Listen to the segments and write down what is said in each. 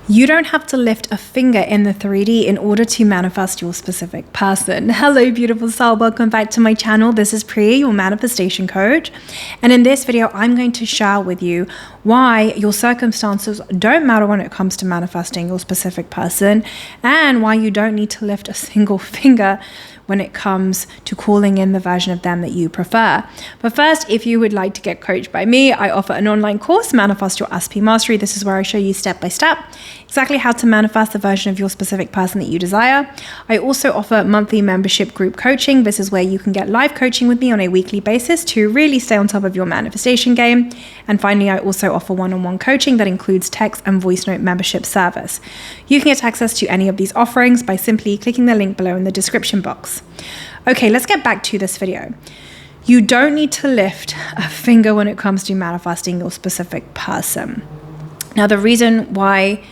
You don't have to lift a finger in the 3D in order to manifest your specific person. Hello, beautiful soul. Welcome back to my channel. This is Priya, your manifestation coach. And in this video, I'm going to share with you why your circumstances don't matter when it comes to manifesting your specific person and why you don't need to lift a single finger when it comes to calling in the version of them that you prefer. But first, if you would like to get coached by me, I offer an online course, Manifest Your SP Mastery. This is where I show you step by step exactly how to manifest the version of your specific person that you desire. I also offer monthly membership group coaching. This is where you can get live coaching with me on a weekly basis to really stay on top of your manifestation game. And finally, I also offer one-on-one coaching that includes text and voice note membership service. You can get access to any of these offerings by simply clicking the link below in the description box. Okay, let's get back to this video. You don't need to lift a finger when it comes to manifesting your specific person. Now, the reason why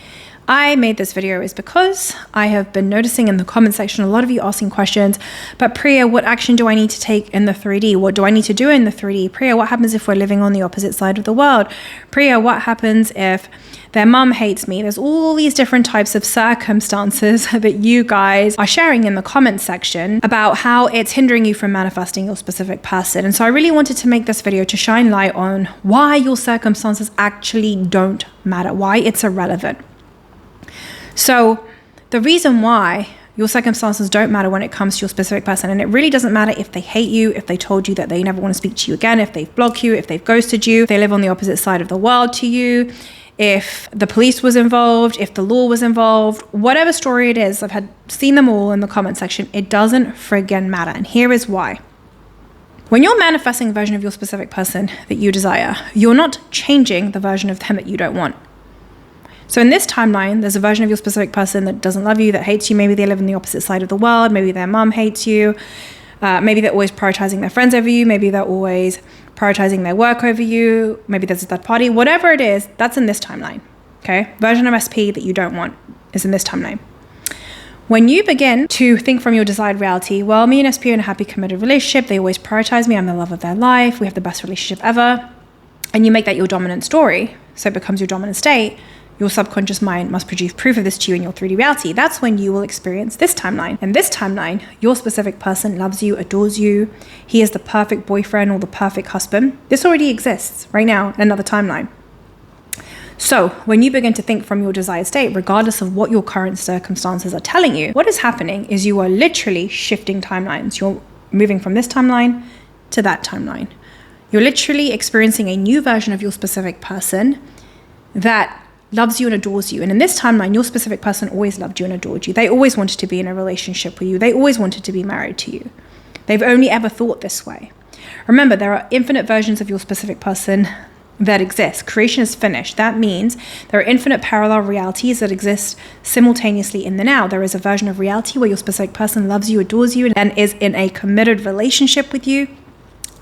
I made this video is because I have been noticing in the comment section a lot of you asking questions, but Priya, what action do I need to take in the 3D? What do I need to do in the 3D? Priya, what happens if we're living on the opposite side of the world? Priya, what happens if their mum hates me? There's all these different types of circumstances that you guys are sharing in the comment section about how it's hindering you from manifesting your specific person. And so I really wanted to make this video to shine light on why your circumstances actually don't matter, why it's irrelevant. So the reason why your circumstances don't matter when it comes to your specific person, and it really doesn't matter if they hate you, if they told you that they never want to speak to you again, if they've blocked you, if they've ghosted you, if they live on the opposite side of the world to you, if the police was involved, if the law was involved, whatever story it is, I've seen them all in the comment section. It doesn't friggin' matter. And here is why. When you're manifesting a version of your specific person that you desire, you're not changing the version of them that you don't want. So in this timeline, there's a version of your specific person that doesn't love you, that hates you. Maybe they live on the opposite side of the world. Maybe their mom hates you. Maybe they're always prioritizing their friends over you. Maybe they're always prioritizing their work over you. Maybe there's a third party. Whatever it is, that's in this timeline. Okay? Version of SP that you don't want is in this timeline. When you begin to think from your desired reality, well, me and SP are in a happy, committed relationship. They always prioritize me. I'm the love of their life. We have the best relationship ever. And you make that your dominant story, so it becomes your dominant state. Your subconscious mind must produce proof of this to you in your 3D reality. That's when you will experience this timeline. In this timeline, your specific person loves you, adores you. He is the perfect boyfriend or the perfect husband. This already exists right now in another timeline. So when you begin to think from your desired state, regardless of what your current circumstances are telling you, what is happening is you are literally shifting timelines. You're moving from this timeline to that timeline. You're literally experiencing a new version of your specific person that loves you and adores you. And in this timeline, your specific person always loved you and adored you. They always wanted to be in a relationship with you. They always wanted to be married to you. They've only ever thought this way. Remember, there are infinite versions of your specific person that exist. Creation is finished. That means there are infinite parallel realities that exist simultaneously in the now. There is a version of reality where your specific person loves you, adores you, and is in a committed relationship with you.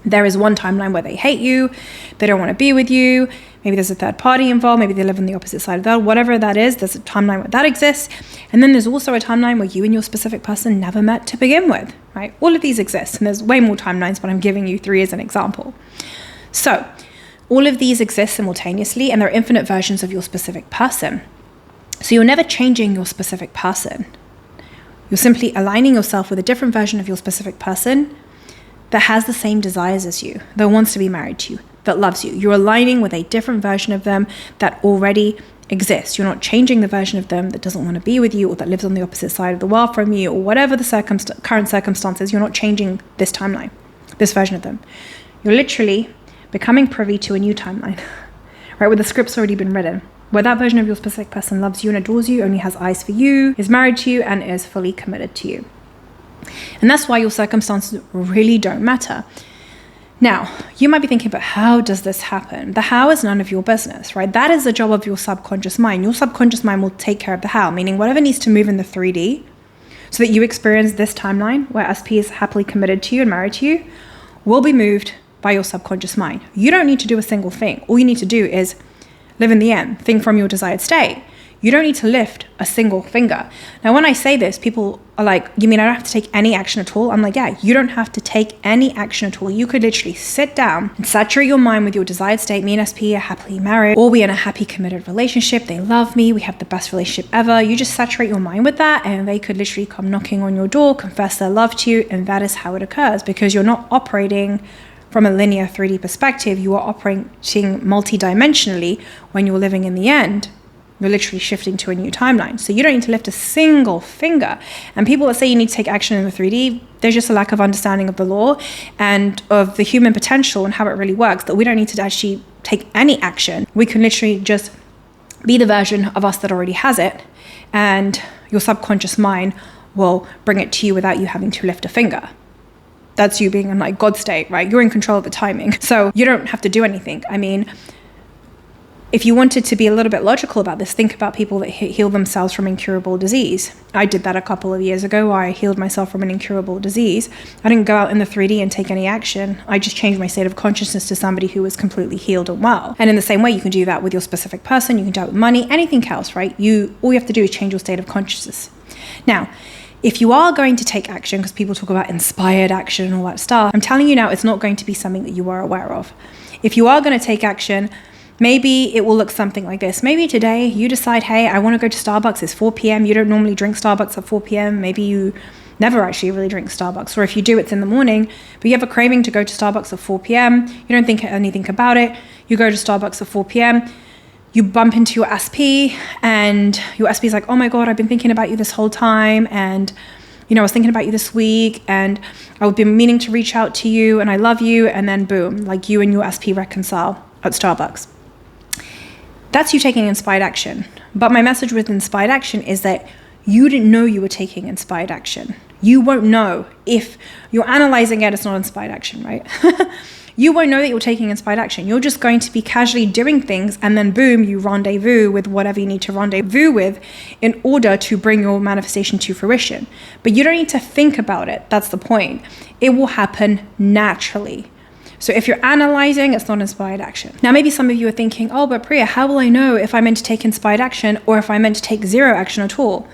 There is one timeline where they hate you, they don't want to be with you, maybe there's a third party involved, maybe they live on the opposite side of the world, whatever that is, there's a timeline where that exists. And then there's also a timeline where you and your specific person never met to begin with, right? All of these exist, and there's way more timelines, but I'm giving you 3 as an example. So all of these exist simultaneously, and there are infinite versions of your specific person. So you're never changing your specific person. You're simply aligning yourself with a different version of your specific person that has the same desires as you, that wants to be married to you, that loves you. You're aligning with a different version of them that already exists. You're not changing the version of them that doesn't want to be with you or that lives on the opposite side of the world from you or whatever the current circumstances. You're not changing this timeline, this version of them. You're literally becoming privy to a new timeline, right, where the script's already been written, where that version of your specific person loves you and adores you, only has eyes for you, is married to you, and is fully committed to you. And that's why your circumstances really don't matter. Now, you might be thinking, but how does this happen? The how is none of your business, right? That is the job of your subconscious mind. Your subconscious mind will take care of the how, meaning whatever needs to move in the 3D so that you experience this timeline where SP is happily committed to you and married to you will be moved by your subconscious mind. You don't need to do a single thing. All you need to do is live in the end, think from your desired state. You don't need to lift a single finger. Now, when I say this, people are like, you mean I don't have to take any action at all? I'm like, yeah, you don't have to take any action at all. You could literally sit down and saturate your mind with your desired state. Me and SP are happily married, or we're in a happy committed relationship. They love me. We have the best relationship ever. You just saturate your mind with that, and they could literally come knocking on your door, confess their love to you, and that is how it occurs, because you're not operating from a linear 3D perspective. You are operating multidimensionally when you're living in the end. You're literally shifting to a new timeline. So you don't need to lift a single finger. And people that say you need to take action in the 3D, there's just a lack of understanding of the law and of the human potential and how it really works, that we don't need to actually take any action. We can literally just be the version of us that already has it, and your subconscious mind will bring it to you without you having to lift a finger. That's you being in like God state, right? You're in control of the timing. So you don't have to do anything. I mean, if you wanted to be a little bit logical about this, think about people that heal themselves from incurable disease. I did that a couple of years ago, where I healed myself from an incurable disease. I didn't go out in the 3D and take any action. I just changed my state of consciousness to somebody who was completely healed and well. And in the same way, you can do that with your specific person. You can do it with money, anything else, right? All you have to do is change your state of consciousness. Now, if you are going to take action, because people talk about inspired action and all that stuff, I'm telling you now, it's not going to be something that you are aware of. If you are going to take action, maybe it will look something like this. Maybe today you decide, hey, I want to go to Starbucks. It's 4 p.m. You don't normally drink Starbucks at 4 p.m. Maybe you never actually really drink Starbucks. Or if you do, it's in the morning, but you have a craving to go to Starbucks at 4 p.m. You don't think anything about it. You go to Starbucks at 4 p.m. You bump into your SP, and your SP is like, oh my God, I've been thinking about you this whole time. And, I was thinking about you this week, and I've been meaning to reach out to you, and I love you. And then boom, like you and your SP reconcile at Starbucks. That's you taking inspired action. But my message with inspired action is that you didn't know you were taking inspired action. You won't know if you're analyzing it. It's not inspired action, right? You won't know that you're taking inspired action. You're just going to be casually doing things, and then boom, you rendezvous with whatever you need to rendezvous with in order to bring your manifestation to fruition. But you don't need to think about it. That's the point. It will happen naturally. So if you're analyzing, it's not inspired action. Now, maybe some of you are thinking, oh, but Priya, how will I know if I'm meant to take inspired action or if I'm meant to take zero action at all?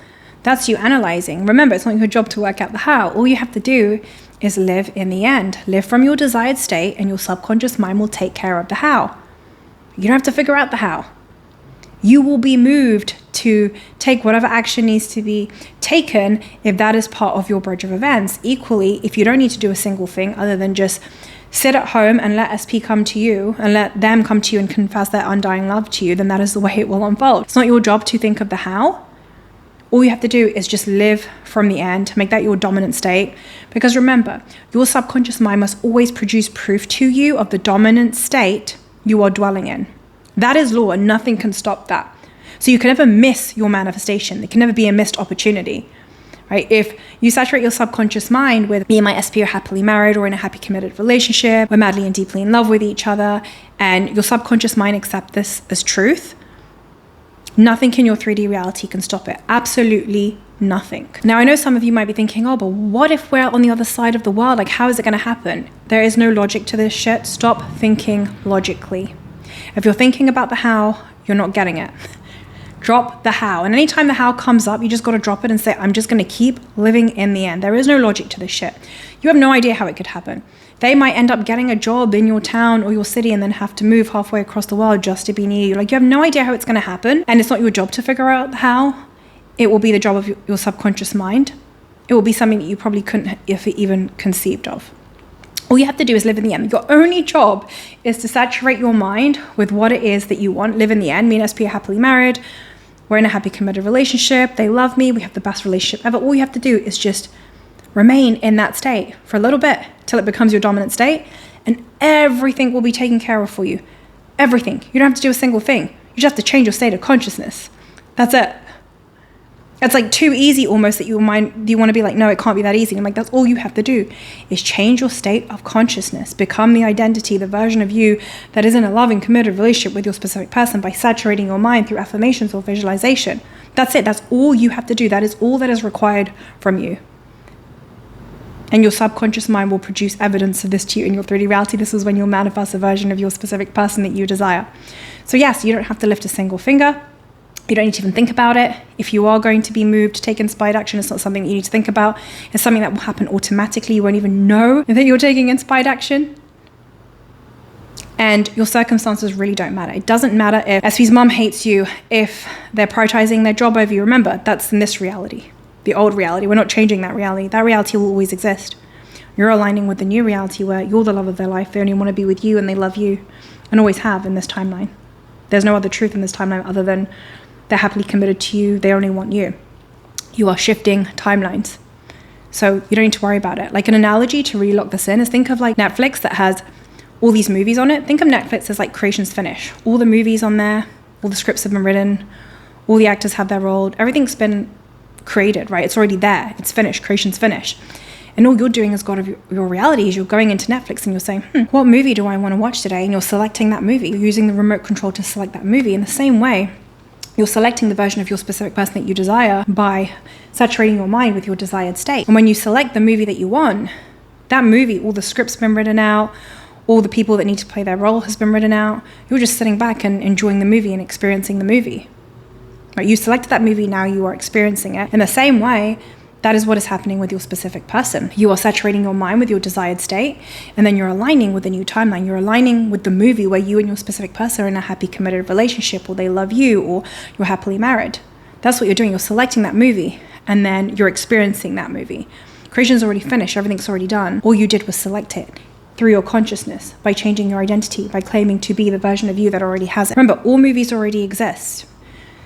That's you analyzing. Remember, it's not your job to work out the how. All you have to do is live in the end. Live from your desired state, and your subconscious mind will take care of the how. You don't have to figure out the how. You will be moved to take whatever action needs to be taken if that is part of your bridge of events. Equally, if you don't need to do a single thing other than just sit at home and let SP come to you and let them come to you and confess their undying love to you, then that is the way it will unfold. It's not your job to think of the how. All you have to do is just live from the end, make that your dominant state. Because remember, your subconscious mind must always produce proof to you of the dominant state you are dwelling in. That is law, and nothing can stop that. So you can never miss your manifestation. There can never be a missed opportunity, right? If you saturate your subconscious mind with, me and my SP are happily married or in a happy committed relationship, we're madly and deeply in love with each other, and your subconscious mind accepts this as truth, nothing in your 3D reality can stop it. Absolutely nothing. Now, I know some of you might be thinking, oh, but what if we're on the other side of the world? Like, how is it going to happen? There is no logic to this shit. Stop thinking logically. If you're thinking about the how, you're not getting it. Drop the how. And anytime the how comes up, you just got to drop it and say, I'm just going to keep living in the end. There is no logic to this shit. You have no idea how it could happen. They might end up getting a job in your town or your city and then have to move halfway across the world just to be near you. Like, you have no idea how it's going to happen. And it's not your job to figure out how. It will be the job of your subconscious mind. It will be something that you probably couldn't have even conceived of. All you have to do is live in the end. Your only job is to saturate your mind with what it is that you want. Live in the end. Me and SP are happily married. We're in a happy committed relationship. They love me. We have the best relationship ever. All you have to do is just remain in that state for a little bit till it becomes your dominant state, and everything will be taken care of for you. Everything. You don't have to do a single thing. You just have to change your state of consciousness. That's it. It's like too easy almost that you want to be like, no, it can't be that easy. I'm like, that's all you have to do is change your state of consciousness, become the identity, the version of you that is in a loving, committed relationship with your specific person by saturating your mind through affirmations or visualization. That's it. That's all you have to do. That is all that is required from you. And your subconscious mind will produce evidence of this to you in your 3D reality. This is when you'll manifest a version of your specific person that you desire. So yes, you don't have to lift a single finger. You don't need to even think about it. If you are going to be moved to take inspired action, it's not something that you need to think about. It's something that will happen automatically. You won't even know that you're taking inspired action. And your circumstances really don't matter. It doesn't matter if SP's mom hates you, if they're prioritizing their job over you. Remember, that's in this reality, the old reality. We're not changing that reality. That reality will always exist. You're aligning with the new reality where you're the love of their life. They only want to be with you and they love you and always have in this timeline. There's no other truth in this timeline other than they're happily committed to you. They only want you. You are shifting timelines. So you don't need to worry about it. Like an analogy to really lock this in is think of like Netflix that has all these movies on it. Think of Netflix as like creation's finish. All the movies on there, all the scripts have been written, all the actors have their role, everything's been created, right? It's already there. It's finished. Creation's finished. And all you're doing as God of your reality is you're going into Netflix and you're saying, what movie do I want to watch today? And you're selecting that movie. You're using the remote control to select that movie. In the same way, you're selecting the version of your specific person that you desire by saturating your mind with your desired state. And when you select the movie that you want, that movie, all the scripts have been written out, all the people that need to play their role has been written out. You're just sitting back and enjoying the movie and experiencing the movie. Right? You selected that movie, now you are experiencing it. In the same way, that is what is happening with your specific person. You are saturating your mind with your desired state, and then you're aligning with the new timeline. You're aligning with the movie where you and your specific person are in a happy, committed relationship, or they love you, or you're happily married. That's what you're doing. You're selecting that movie, and then you're experiencing that movie. Creation's already finished. Everything's already done. All you did was select it through your consciousness, by changing your identity, by claiming to be the version of you that already has it. Remember, all movies already exist.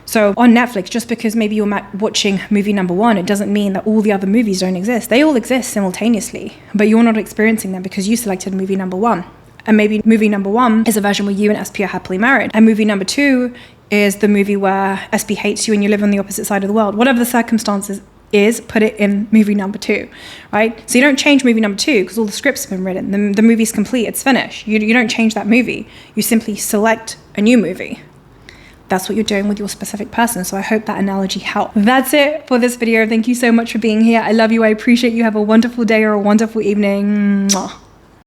So on Netflix, just because maybe you're watching movie number 1, it doesn't mean that all the other movies don't exist. They all exist simultaneously, but you're not experiencing them because you selected movie number 1. And maybe movie number 1 is a version where you and SP are happily married. And movie number 2 is the movie where SP hates you and you live on the opposite side of the world. Whatever the circumstances is, put it in movie number 2, right? So you don't change movie number 2 because all the scripts have been written. The movie's complete, it's finished. You don't change that movie. You simply select a new movie. That's what you're doing with your specific person. So I hope that analogy helped. That's it for this video. Thank you so much for being here. I love you. I appreciate you. Have a wonderful day or a wonderful evening. Mwah.